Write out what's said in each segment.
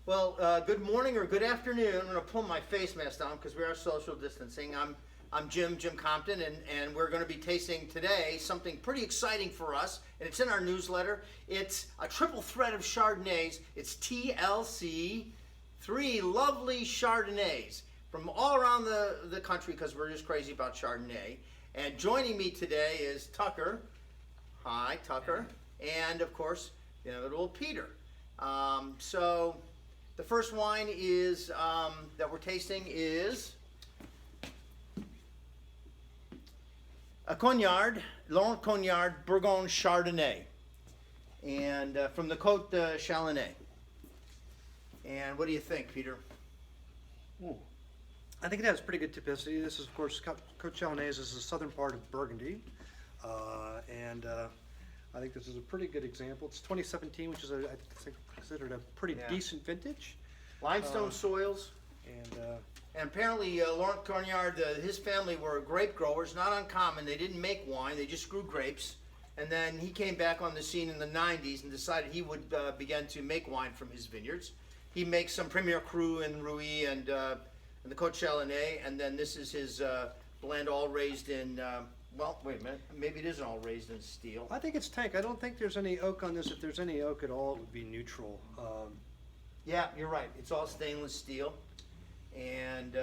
Well, good morning or good afternoon. I'm going to pull my face mask down because we are social distancing. I'm Jim Compton, and we're going to be tasting today something pretty exciting for us, and it's in our newsletter. It's a triple threat of Chardonnays. It's TLC, 3 lovely Chardonnays from all around the country because we're just crazy about Chardonnay. And joining me today is Tucker. Hi, Tucker. And, of course, the inevitable Peter. So the first wine is that we're tasting is a Cognac, Laurent Cognac Bourgogne Chardonnay, and from the Côte de Chalonnais. And what do you think, Peter? Ooh. I think it has pretty good typicity. This is, of course, Côte Chalonnaise is the southern part of Burgundy, and I think this is a pretty good example. It's 2017, which is I think considered a pretty decent vintage. Limestone soils. And apparently Laurent Cognac, his family were grape growers, not uncommon. They didn't make wine, they just grew grapes. And then he came back on the scene in the 90s and decided he would begin to make wine from his vineyards. He makes some Premier Cru and Rouy and the Côte Chalonnais, and then this is his blend all raised in, well, wait a minute, maybe it isn't all raised in steel. I think it's tank. I don't think there's any oak on this. If there's any oak at all, it would be neutral. Yeah, you're right. It's all stainless steel. And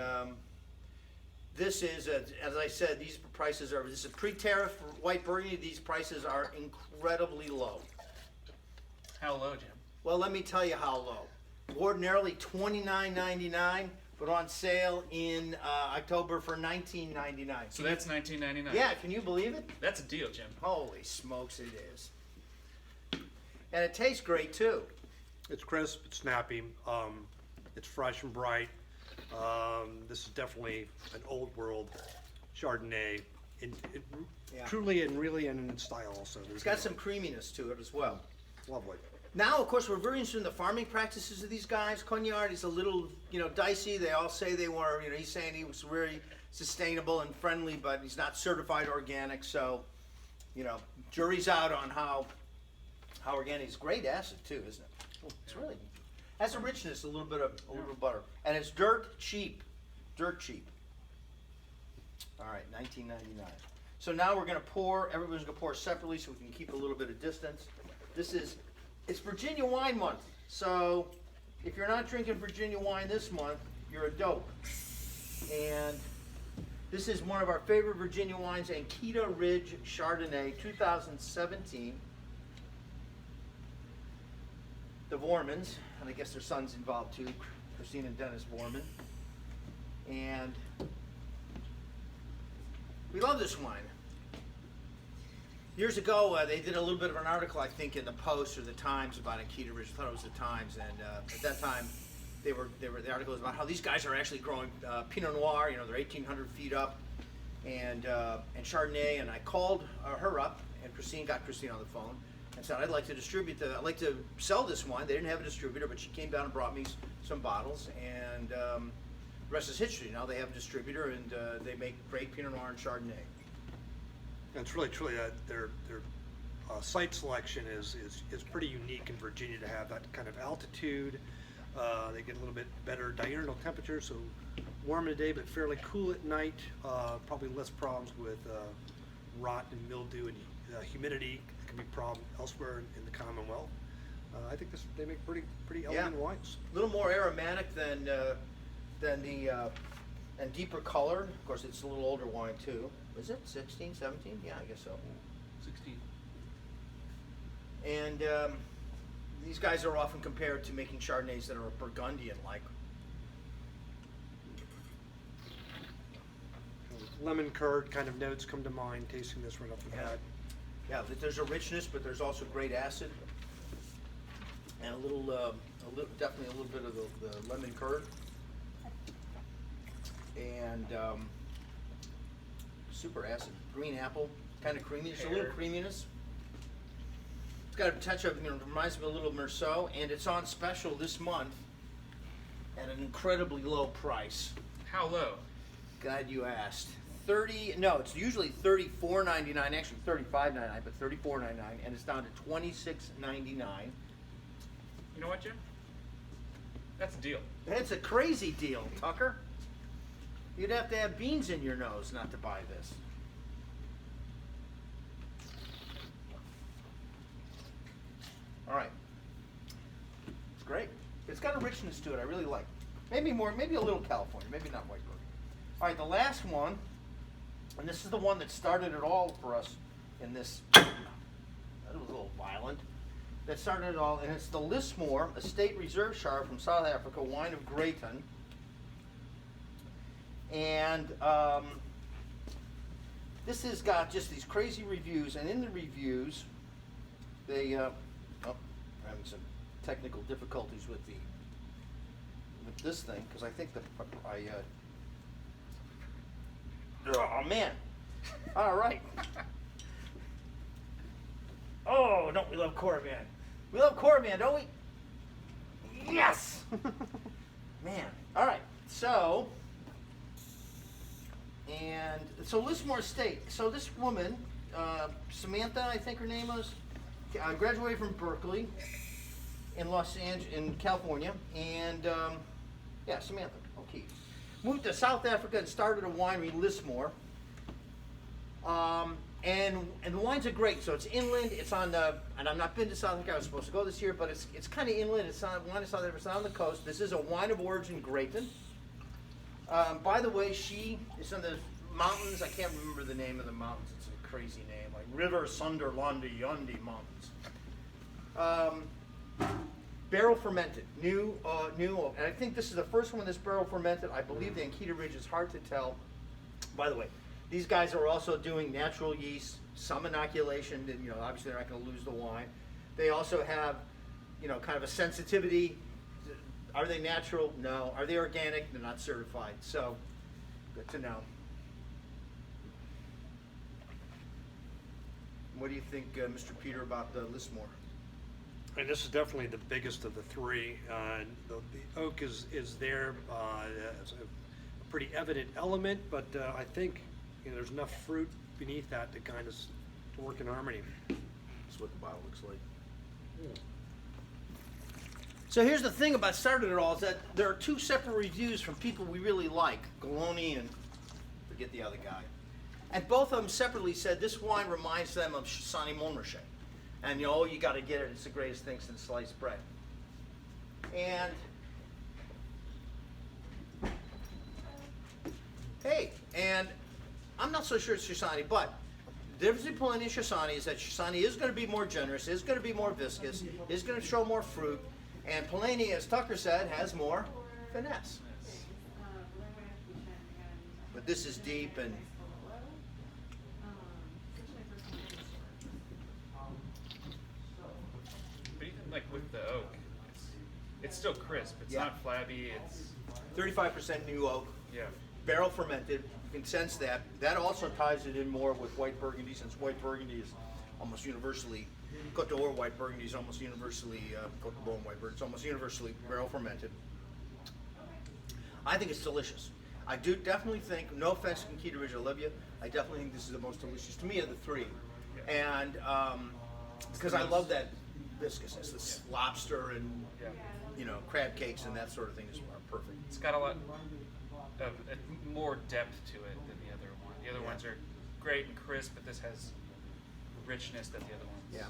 this is, as I said, these prices are, this is pre-tariff for white Burgundy. These prices are incredibly low. How low, Jim? Well, let me tell you how low. Ordinarily $29.99, but on sale in October for $19.99. So that's $19.99. Yeah, can you believe it? That's a deal, Jim. Holy smokes, it is. And it tastes great too. It's crisp, it's snappy, it's fresh and bright. This is definitely an old world Chardonnay, truly and really in style also. It's got some creaminess to it as well. Lovely. Now, of course, we're very interested in the farming practices of these guys. Cognac is a little, dicey. They all say they were, he's saying he was very sustainable and friendly, but he's not certified organic. So, jury's out on how organic. It's great acid too, isn't it? It's really has a richness, a little bit of butter, and it's dirt cheap. All right, $19.99. So now we're gonna pour. Everyone's gonna pour separately so we can keep a little bit of distance. It's Virginia Wine Month, so if you're not drinking Virginia wine this month, you're a dope. And this is one of our favorite Virginia wines, Ankita Ridge Chardonnay, 2017. The Vormans, and I guess their son's involved too, Christine and Dennis Vorman. And we love this wine. Years ago, they did a little bit of an article, I think, in the Post or the Times about Ankita Ridge. I thought it was the Times, and at that time, the article was about how these guys are actually growing Pinot Noir. They're 1,800 feet up, and Chardonnay. And I called her up, and got Christine on the phone, and said I'd like to sell this wine. They didn't have a distributor, but she came down and brought me some bottles, and the rest is history. Now they have a distributor, and they make great Pinot Noir and Chardonnay. And it's really truly their site selection is pretty unique in Virginia to have that kind of altitude. They get a little bit better diurnal temperature, so warm in the day but fairly cool at night. Probably less problems with rot and mildew and humidity. It can be a problem elsewhere in the Commonwealth. I think they make pretty elegant wines. A little more aromatic than and deeper color. Of course, it's a little older wine too. Is it 16, 17? Yeah, I guess so. 16. And these guys are often compared to making Chardonnays that are Burgundian-like. Lemon curd kind of notes come to mind tasting this right off the bat. Yeah, there's a richness, but there's also great acid, and definitely a little bit of the lemon curd, and super acid. Green apple, kind of creamy. There's a little creaminess. It's got a touch of, reminds me a little Merceau, and it's on special this month at an incredibly low price. How low? Glad you asked. It's usually $34.99, actually $35.99, but $34.99, and it's down to $26.99. You know what, Jim? That's a deal. It's a crazy deal, Tucker. You'd have to have beans in your nose not to buy this. All right. It's great. It's got a richness to it I really like. Maybe a little California, maybe not white bourbon. All right, the last one, and this is the one that started it all for us in this, that was a little violent. That started it all, and it's the Lismore Estate Reserve Char from South Africa, wine of Greyton. And this has got just these crazy reviews, and in the reviews, they, I'm having some technical difficulties with this thing, because I think oh man, all right. Oh, don't we love Coravan? We love Coravan, don't we? Yes! Man, all right, so Lismore Estate. So this woman, Samantha, I think her name was, graduated from Berkeley in in California, and yeah, Samantha O'Keefe. Moved to South Africa and started a winery, Lismore. And the wines are great. So it's inland. It's on the, and I've not been to South Africa. I was supposed to go this year, but it's kind of inland. It's on wine of South Africa. It's on the coast. This is a wine of origin, Greyton. By the way, she is in the mountains. I can't remember the name of the mountains. It's a crazy name, like River Sunderlandi Yundi Mountains. Barrel fermented, new oak. And I think this is the first one that's barrel fermented. I believe the Ankita Ridge is hard to tell. By the way, these guys are also doing natural yeast, some inoculation, and obviously they're not going to lose the wine. They also have, kind of a sensitivity. Are they natural? No. Are they organic? They're not certified. So, good to know. What do you think, Mr. Peter, about the Lismore? And this is definitely the biggest of the three. The oak is there as a pretty evident element, but I think there's enough fruit beneath that to kind of to work in harmony. That's what the bottle looks like. So here's the thing about starting it all is that there are two separate reviews from people we really like, Galoni and forget the other guy. And both of them separately said this wine reminds them of Chassagne Montrachet. And you got to get it. It's the greatest thing since sliced bread. And hey, and I'm not so sure it's Chassagne, but the difference between Polani and Chassagne is that Chassagne is going to be more generous, is going to be more viscous, is going to show more fruit, and Polani, as Tucker said, has more finesse. But this is deep and. But even like with the oak, it's still crisp. It's Yeah. not flabby. It's 35% new oak, yeah. barrel fermented. You can sense that. That also ties it in more with white Burgundy, since white Burgundy is almost universally, Côte d'Or white Burgundy is almost universally, Côte de Beaune white Burgundy, it's almost universally barrel fermented. I think it's delicious. I do definitely think, no offense to Ankita Ridge, I love you, I definitely think this is the most delicious to me of the three. Yeah. And because I love that viscousness, this lobster and Yeah. crab cakes and that sort of thing is perfect. It's got a lot of more depth to it than the other one. The other ones are great and crisp, but this has richness that the other ones. Yeah.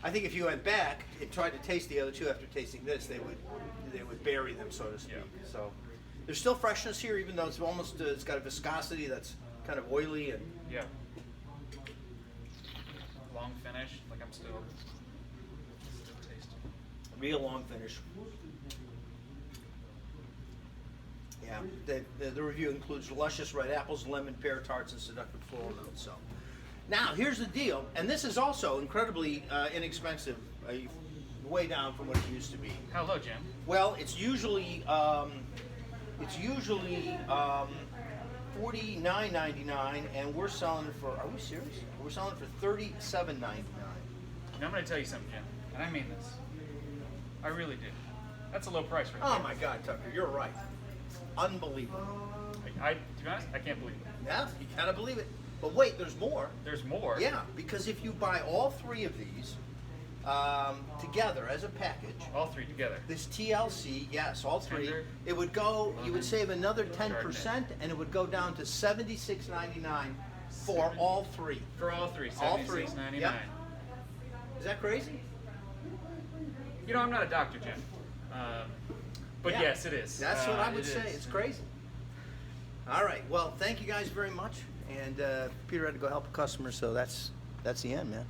I think if you went back and tried to taste the other two after tasting this, they would bury them, so to speak. Yeah. So there's still freshness here, even though it's almost it's got a viscosity that's kind of oily and Yeah. Long finish, like I'm still tasting. real long finish. Yeah, the review includes luscious red apples, lemon, pear tarts, and seductive floral notes. So, now here's the deal, and this is also incredibly inexpensive, way down from what it used to be. How low, Jim? Well, it's usually $49.99, and we're selling it for. Are we serious? We're selling it for $37.99. Now I'm going to tell you something, Jim, and I mean this. I really do. That's a low price right Oh there. my God, Tucker, you're right. Unbelievable. To be honest, I can't believe it. Yeah, you gotta believe it. But wait, there's more. There's more. Yeah, because if you buy all three of these, together as a package. All three together. This TLC, yes, all three. Tender, It would go. You would lemon, save another 10%, and it would go down to $76.99 for all three. For all three, All three. $76.99. Yep. Is that crazy? You know, I'm not a doctor, Jim. But Yeah. yes, it is. That's what I would it say. is. It's crazy. All right. Well, thank you guys very much. And Peter had to go help a customer, so that's the end, man.